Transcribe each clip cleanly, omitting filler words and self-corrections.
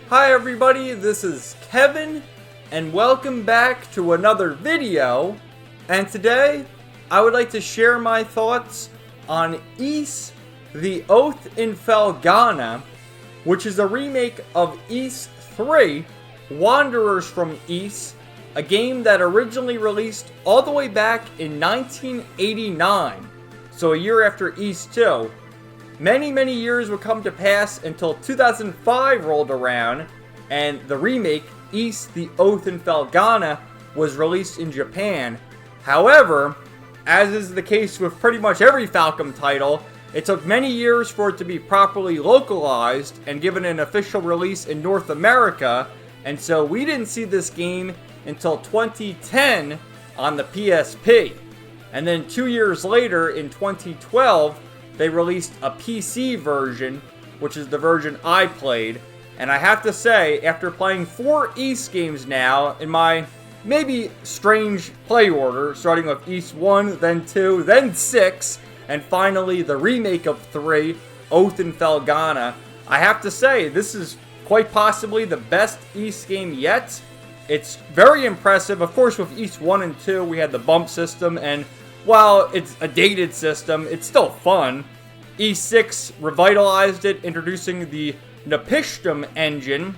Hi everybody, this is Kevin, and welcome back to another video. And today, I would like to share my thoughts on Ys: The Oath in Felghana, which is a remake of Ys 3, Wanderers from Ys, a game that originally released all the way back in 1989, so a year after Ys 2. Many years would come to pass until 2005 rolled around, and the remake, Ys: The Oath in Felghana, was released in Japan. However, as is the case with pretty much every Falcom title, it took many years for it to be properly localized and given an official release in North America, and so we didn't see this game until 2010 on the PSP. And then 2 years later, in 2012, they released a PC version, which is the version I played. And I have to say, after playing 4 Ys games now, in my maybe strange play order, starting with Ys 1, then 2, then 6, and finally the remake of 3, Oath in Felghana, I have to say, this is quite possibly the best Ys game yet. It's very impressive. Of course, with Ys 1 and 2, we had the bump system, and while it's a dated system, it's still fun. Ys 6 revitalized it, introducing the Napishtim engine,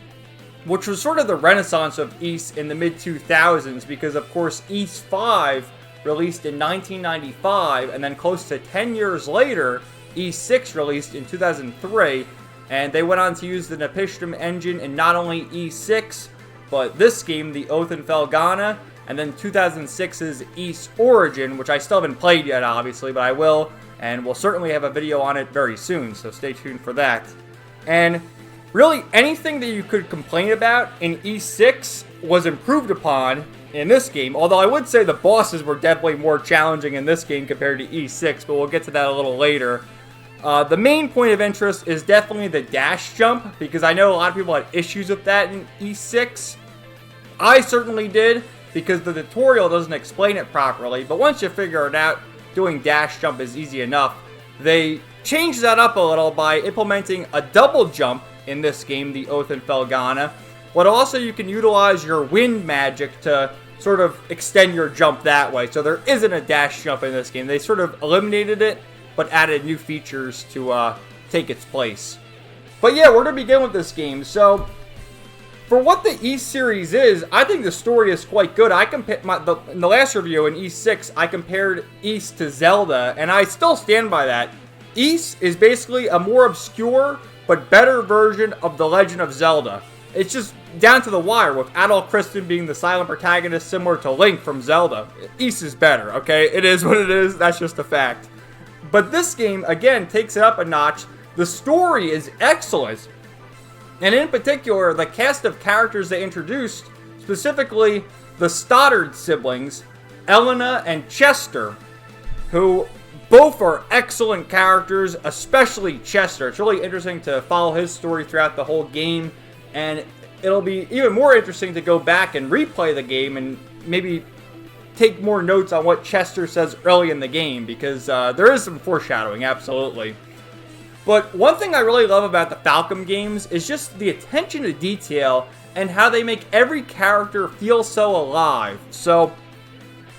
which was sort of the renaissance of Ys in the mid-2000s, because of course Ys 5 released in 1995, and then close to 10 years later, Ys 6 released in 2003, and they went on to use the Napishtim engine in not only Ys 6, but this game, The Oath in Felghana, and then 2006's Ys Origin, which I still haven't played yet, obviously, but I will, and we'll certainly have a video on it very soon, so stay tuned for that. And really, anything that you could complain about in Ys 6 was improved upon in this game, although I would say the bosses were definitely more challenging in this game compared to Ys 6, but we'll get to that a little later. The main point of interest is definitely the dash jump, because I know a lot of people had issues with that in Ys 6. I certainly did, because the tutorial doesn't explain it properly, but once you figure it out, doing dash jump is easy enough. They changed that up a little by implementing a double jump in this game, The Oath in Felghana, but also you can utilize your wind magic to sort of extend your jump that way, so there isn't a dash jump in this game. They sort of eliminated it, but added new features to take its place. But yeah, we're going to begin with this game. So, for what the Ys series is, I think the story is quite good. I in the last review in Ys 6, I compared Ys to Zelda, and I still stand by that. Ys is basically a more obscure but better version of The Legend of Zelda. It's just down to the wire, with Adol Kristen being the silent protagonist similar to Link from Zelda. Ys is better, okay? It is what it is, that's just a fact. But this game, again, takes it up a notch. The story is excellent. And in particular, the cast of characters they introduced, specifically the Stoddard siblings, Elena and Chester, who both are excellent characters, especially Chester. It's really interesting to follow his story throughout the whole game, and it'll be even more interesting to go back and replay the game and maybe take more notes on what Chester says early in the game, because there is some foreshadowing, absolutely. But one thing I really love about the Falcom games is just the attention to detail and how they make every character feel so alive. So,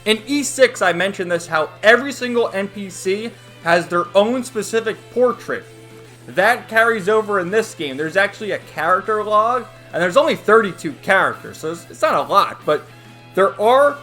in Ys 6, I mentioned this, how every single NPC has their own specific portrait. That carries over in this game. There's actually a character log, and there's only 32 characters, so it's not a lot, but there are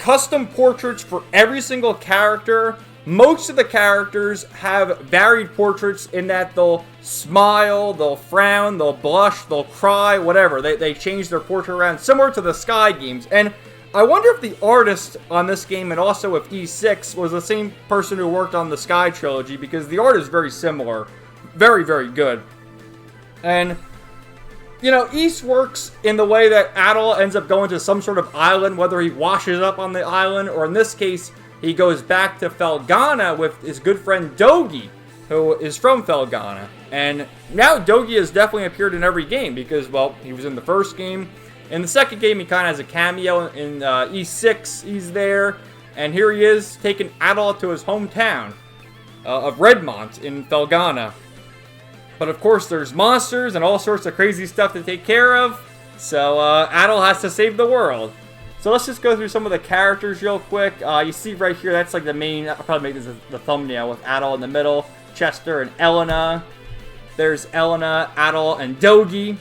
custom portraits for every single character. Most of the characters have varied portraits in that they'll smile, they'll frown, they'll blush, they'll cry, whatever. They change their portrait around, similar to the Sky games. And I wonder if the artist on this game and also with Ys 6 was the same person who worked on the Sky trilogy, because the art is very similar. Very good. And, you know, Ys works in the way that Adol ends up going to some sort of island, whether he washes up on the island, or in this case, he goes back to Felghana with his good friend Dogi, who is from Felghana. And now Dogi has definitely appeared in every game because, well, he was in the first game. In the second game, he kind of has a cameo. In Ys 6, he's there. And here he is, taking Adol to his hometown of Redmont in Felghana. But of course, there's monsters and all sorts of crazy stuff to take care of. So Adol has to save the world. So let's just go through some of the characters real quick. You see right here, that's like the main, I'll probably make this the thumbnail with Adol in the middle, Chester and Elena. There's Elena, Adol, and Dogi.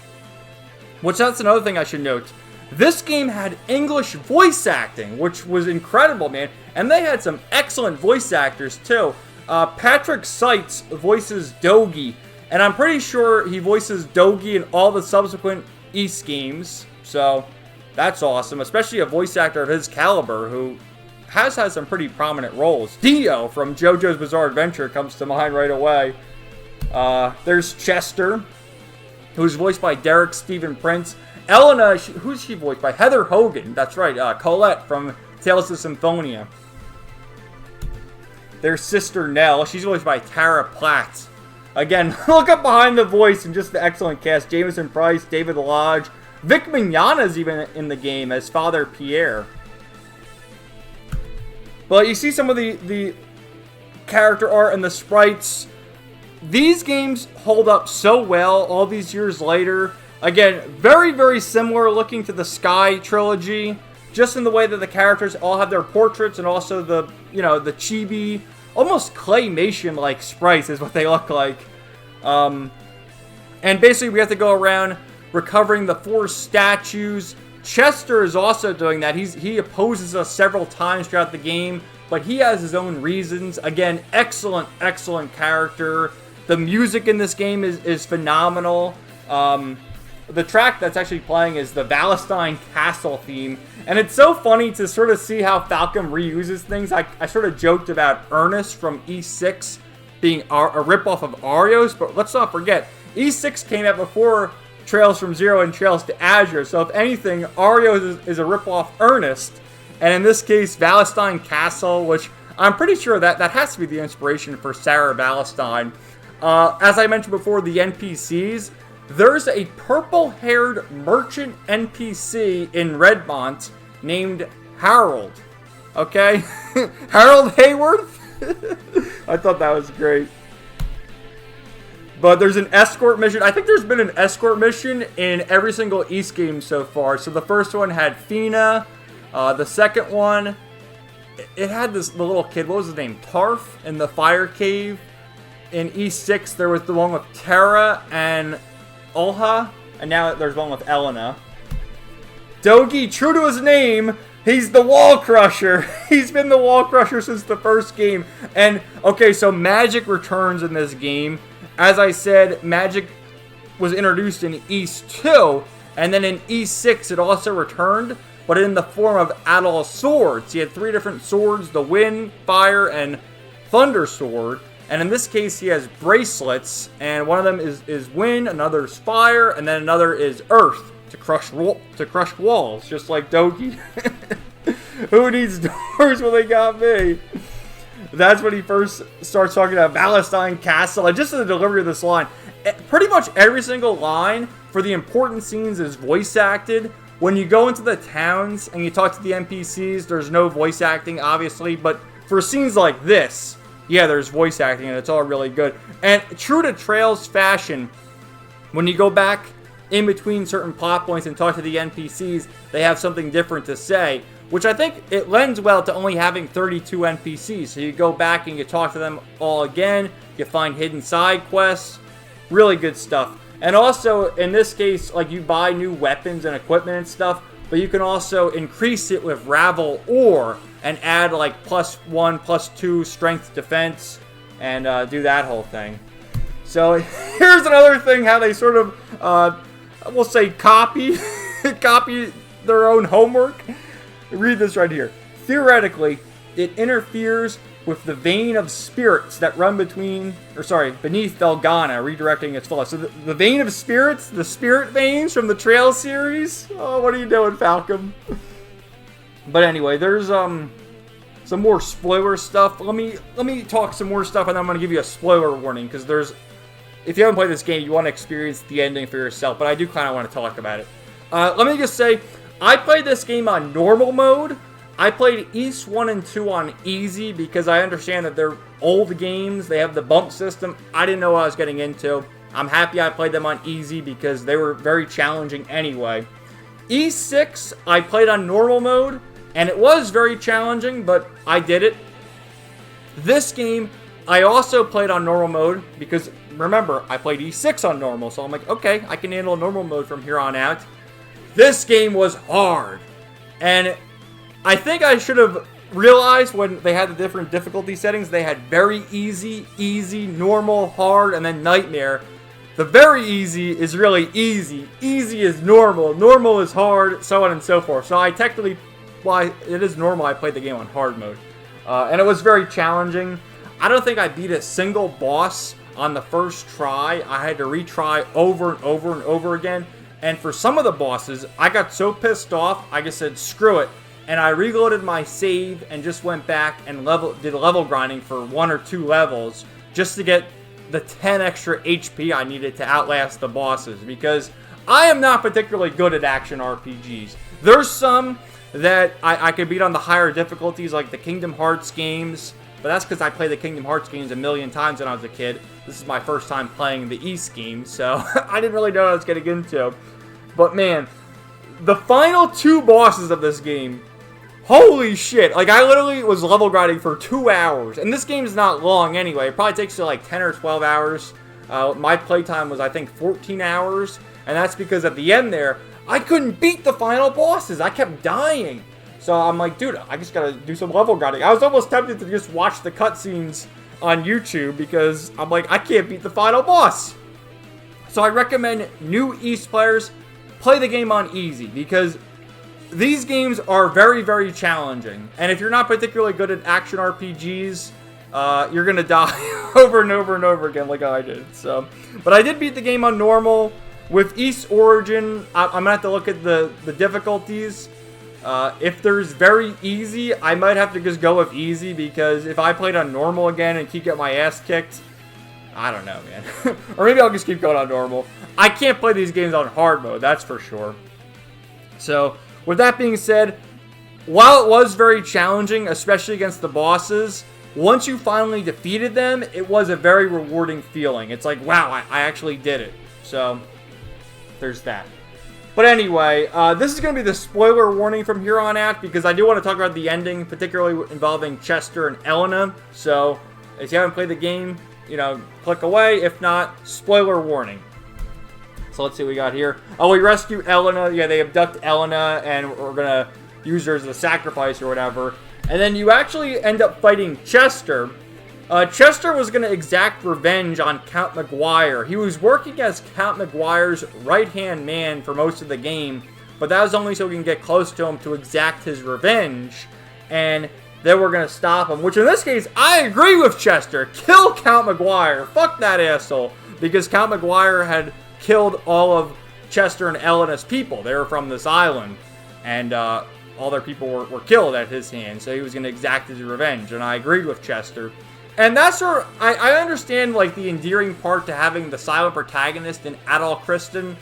Which that's another thing I should note. This game had English voice acting, which was incredible, man. And they had some excellent voice actors, too. Patrick Seitz voices Dogi. And I'm pretty sure he voices Dogi in all the subsequent Ys games. So that's awesome, especially a voice actor of his caliber who has had some pretty prominent roles. Dio from JoJo's Bizarre Adventure comes to mind right away. There's Chester, who's voiced by Derek Stephen Prince. Elena, who's she voiced by? Heather Hogan. That's right, Colette from Tales of Symphonia. There's Sister Nell. She's voiced by Tara Platt. Again, look up behind the voice and just the excellent cast. Jameson Price, David Lodge. Vic Mignogna's even in the game as Father Pierre. But you see some of the character art and the sprites. These games hold up so well all these years later. Again, very, very similar looking to the Sky trilogy. Just in the way that the characters all have their portraits and also the, the chibi, almost claymation-like sprites is what they look like. And basically we have to go around recovering the 4 statues. Chester is also doing that. He opposes us several times throughout the game, but he has his own reasons. Again, excellent, excellent character. The music in this game is phenomenal. The track that's actually playing is the Valestine Castle theme. And it's so funny to sort of see how Falcom reuses things. I sort of joked about Ernest from E6 being a ripoff of Ario's, but let's not forget, E6 came out before Trails from Zero and Trails to Azure. So if anything, Ario's is a ripoff Ernest. And in this case, Valestine Castle, which I'm pretty sure that has to be the inspiration for Sarah Valestine. As I mentioned before, the NPCs, there's a purple-haired merchant NPC in Redmont named Harold. Okay? Harold Hayworth? I thought that was great. But there's an escort mission. I think there's been an escort mission in every single Ys game so far. So the first one had Fina. The second one, it had the little kid. What was his name? Tarf in the fire cave. In E6, there was the one with Terra and Olha. And now there's one with Elena. Dogi, true to his name, he's the Wall Crusher. He's been the Wall Crusher since the first game. And, okay, so magic returns in this game. As I said, magic was introduced in Ys 2. And then in E6, it also returned, but in the form of Adol's swords. He had 3 different swords, the Wind, Fire, and Thunder Sword. And in this case, he has bracelets, and one of them is Wind, another is Fire, and then another is Earth to crush walls, just like Dogi. Who needs doors when they got me? That's when he first starts talking about Valestine Castle, and just in the delivery of this line, pretty much every single line for the important scenes is voice acted. When you go into the towns and you talk to the NPCs, there's no voice acting, obviously, but for scenes like this, yeah, there's voice acting, and it's all really good. And true to Trails fashion, when you go back in between certain plot points and talk to the NPCs, they have something different to say, which I think it lends well to only having 32 NPCs. So you go back and you talk to them all again, you find hidden side quests, really good stuff. And also, in this case, like, you buy new weapons and equipment and stuff, but you can also increase it with Ravel Ore and add like +1, +2 strength defense and do that whole thing. So here's another thing how they sort of, we'll say copy their own homework. Read this right here. Theoretically, it interferes with the vein of spirits that run beneath Felghana, redirecting its flow. So the vein of spirits, the spirit veins from the Trail series. Oh, what are you doing, Falcom? But anyway, there's some more spoiler stuff. Let me talk some more stuff, and then I'm gonna give you a spoiler warning, because if you haven't played this game, you want to experience the ending for yourself. But I do kind of want to talk about it. Let me just say, I played this game on normal mode. I played Ys 1 and 2 on easy because I understand that they're old games. They have the bump system. I didn't know what I was getting into. I'm happy I played them on easy because they were very challenging anyway. E6, I played on normal mode, and it was very challenging, but I did it. This game, I also played on normal mode because, remember, I played E6 on normal, so I'm like, okay, I can handle normal mode from here on out. This game was hard, and I think I should have realized when they had the different difficulty settings, they had very easy, easy, normal, hard, and then nightmare. The very easy is really easy. Easy is normal. Normal is hard, so on and so forth. So I technically, well, it is normal I played the game on hard mode. And it was very challenging. I don't think I beat a single boss on the first try. I had to retry over and over and over again. And for some of the bosses, I got so pissed off, I just said, screw it. And I reloaded my save and just went back and did level grinding for 1 or 2 levels just to get the 10 extra HP I needed to outlast the bosses, because I am not particularly good at action RPGs. There's some that I could beat on the higher difficulties, like the Kingdom Hearts games, but that's because I played the Kingdom Hearts games a million times when I was a kid. This is my first time playing the East games, so I didn't really know what I was getting into. But man, the final 2 bosses of this game, holy shit, like I literally was level grinding for 2 hours, and this game is not long anyway. It probably takes you like 10 or 12 hours. My playtime was, I think, 14 hours, and that's because at the end there, I couldn't beat the final bosses. I kept dying. So I'm like, dude, I just gotta do some level grinding. I was almost tempted to just watch the cutscenes on YouTube because I'm like, I can't beat the final boss. So I recommend new East players play the game on easy, because these games are very, very challenging. And if you're not particularly good at action RPGs, you're going to die over and over and over again like I did. So, but I did beat the game on normal. With East Origin, I'm going to have to look at the difficulties. If there's very easy, I might have to just go with easy, because if I played on normal again and keep getting my ass kicked, I don't know, man. Or maybe I'll just keep going on normal. I can't play these games on hard mode, that's for sure. So, with that being said, while it was very challenging, especially against the bosses, once you finally defeated them, it was a very rewarding feeling. It's like, wow, I actually did it. So, there's that. But anyway, this is going to be the spoiler warning from here on out, because I do want to talk about the ending, particularly involving Chester and Elena. So, if you haven't played the game, you know, click away. If not, spoiler warning. So let's see what we got here. Oh, we rescue Elena. Yeah, they abduct Elena, and we're going to use her as a sacrifice or whatever. And then you actually end up fighting Chester. Chester was going to exact revenge on Count McGuire. He was working as Count McGuire's right-hand man for most of the game, but that was only so we can get close to him to exact his revenge. And then we're going to stop him, which in this case, I agree with Chester. Kill Count McGuire. Fuck that asshole. Because Count McGuire had killed all of Chester and Elena's people. They were from this island, and all their people were killed at his hands, so he was going to exact his revenge, and I agreed with Chester. And that's where I understand, like, the endearing part to having the silent protagonist in Adol Kristen,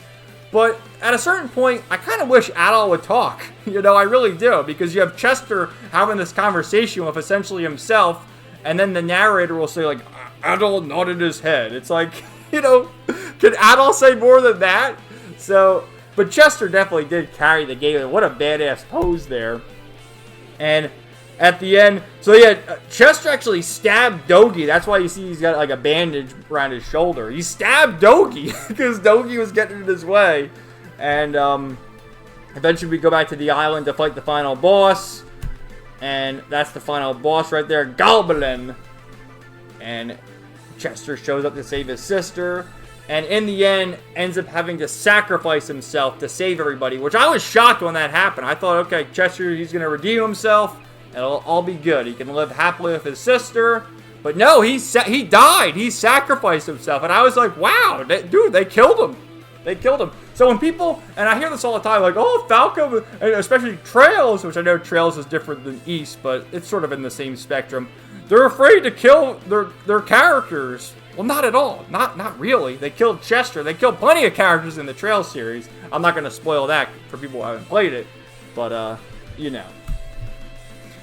but at a certain point, I kind of wish Adol would talk. You know, I really do, because you have Chester having this conversation with essentially himself, and then the narrator will say, like, Adol nodded his head. It's like, you know, can Adol say more than that? So, but Chester definitely did carry the game. What a badass pose there. And at the end, so yeah, Chester actually stabbed Dogi. That's why you see he's got like a bandage around his shoulder. He stabbed Dogi because Dogi was getting in his way. And eventually we go back to the island to fight the final boss. And that's the final boss right there, Goblin. And Chester shows up to save his sister, and in the end ends up having to sacrifice himself to save everybody, which I was shocked when that happened. I thought, okay, Chester, he's going to redeem himself, and it'll all be good. He can live happily with his sister. But no, he died. He sacrificed himself, and I was like, wow, dude, they killed him. They killed him. So when people, and I hear this all the time, like, oh, Falcom, and especially Trails, which I know Trails is different than East, but it's sort of in the same spectrum. They're afraid to kill their characters. Well, not at all. Not really. They killed Chester. They killed plenty of characters in the Trails series. I'm not going to spoil that for people who haven't played it, but, you know.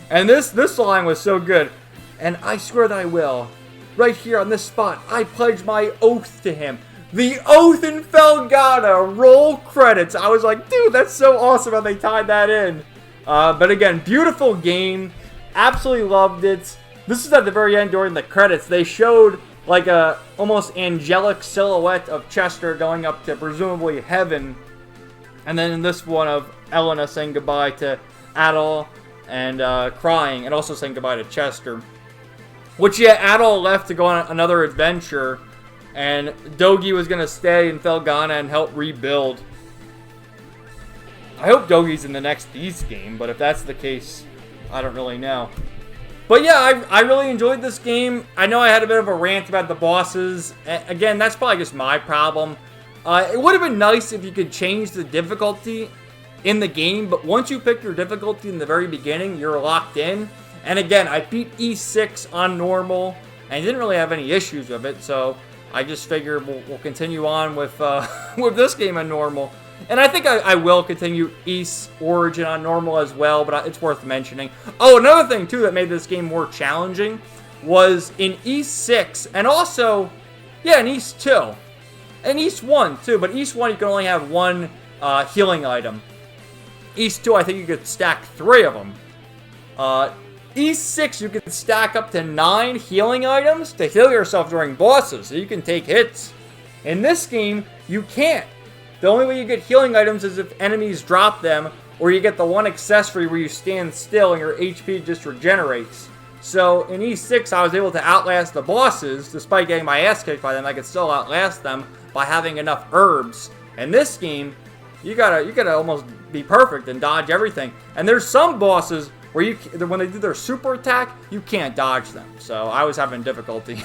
And this line was so good. And I swear that I will. Right here on this spot, I pledge my oath to him. The Oath in Felghana, roll credits. I was like, dude, that's so awesome how they tied that in. But again, beautiful game. Absolutely loved it. This is at the very end during the credits. They showed like a almost angelic silhouette of Chester going up to presumably heaven. And then in this one of Elena saying goodbye to Adol and crying, and also saying goodbye to Chester. Which, yeah, Adol left to go on another adventure, and Dogi was going to stay in Felghana and help rebuild. I hope Dogi's in the next East game, but if that's the case, I don't really know. But yeah, I really enjoyed this game. I know I had a bit of a rant about the bosses. Again, that's probably just my problem. It would have been nice if you could change the difficulty in the game, but once you pick your difficulty in the very beginning, you're locked in. And again, I beat E6 on normal, and didn't really have any issues with it, so I just figured we'll continue on with with this game on normal. And I think I will continue East Origin on normal as well, but it's worth mentioning. Oh, another thing, too, that made this game more challenging was in East 6, and also, yeah, in East 2. And East 1, too, but East 1 you can only have one healing item. East 2, I think you could stack 3 of them. East 6, you can stack up to 9 healing items to heal yourself during bosses, so you can take hits. In this game, you can't. The only way you get healing items is if enemies drop them, or you get the one accessory where you stand still and your HP just regenerates. So in E6, I was able to outlast the bosses. Despite getting my ass kicked by them, I could still outlast them by having enough herbs. In this game, you gotta almost be perfect and dodge everything. And there's some bosses where when they do their super attack, you can't dodge them. So I was having difficulty.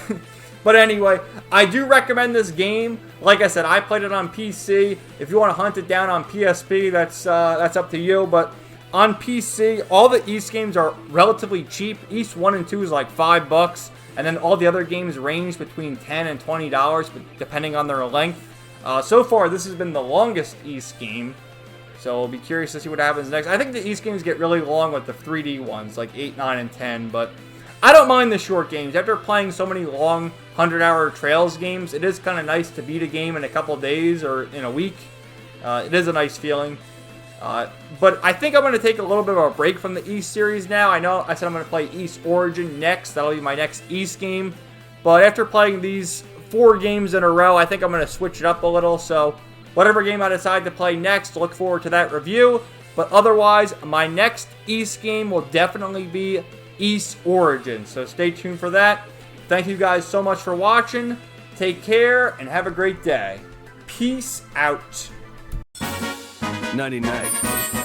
But anyway, I do recommend this game. Like I said, I played it on PC. If you want to hunt it down on PSP, that's up to you. But on PC, all the East games are relatively cheap. East 1 and 2 is like $5, and then all the other games range between $10 and $20, depending on their length. So far, this has been the longest East game, so I'll be curious to see what happens next. I think the East games get really long with the 3D ones, like 8, 9, and 10, but I don't mind the short games. After playing so many long 100-hour Trails games, it is kind of nice to beat a game in a couple days or in a week. It is a nice feeling. But I think I'm going to take a little bit of a break from the East series now. I know I said I'm going to play East Origin next. That'll be my next East game. But after playing these 4 games in a row, I think I'm going to switch it up a little. So whatever game I decide to play next, look forward to that review. But otherwise, my next East game will definitely be East Origin. So stay tuned for that. Thank you guys so much for watching. Take care and have a great day. Peace out. 99.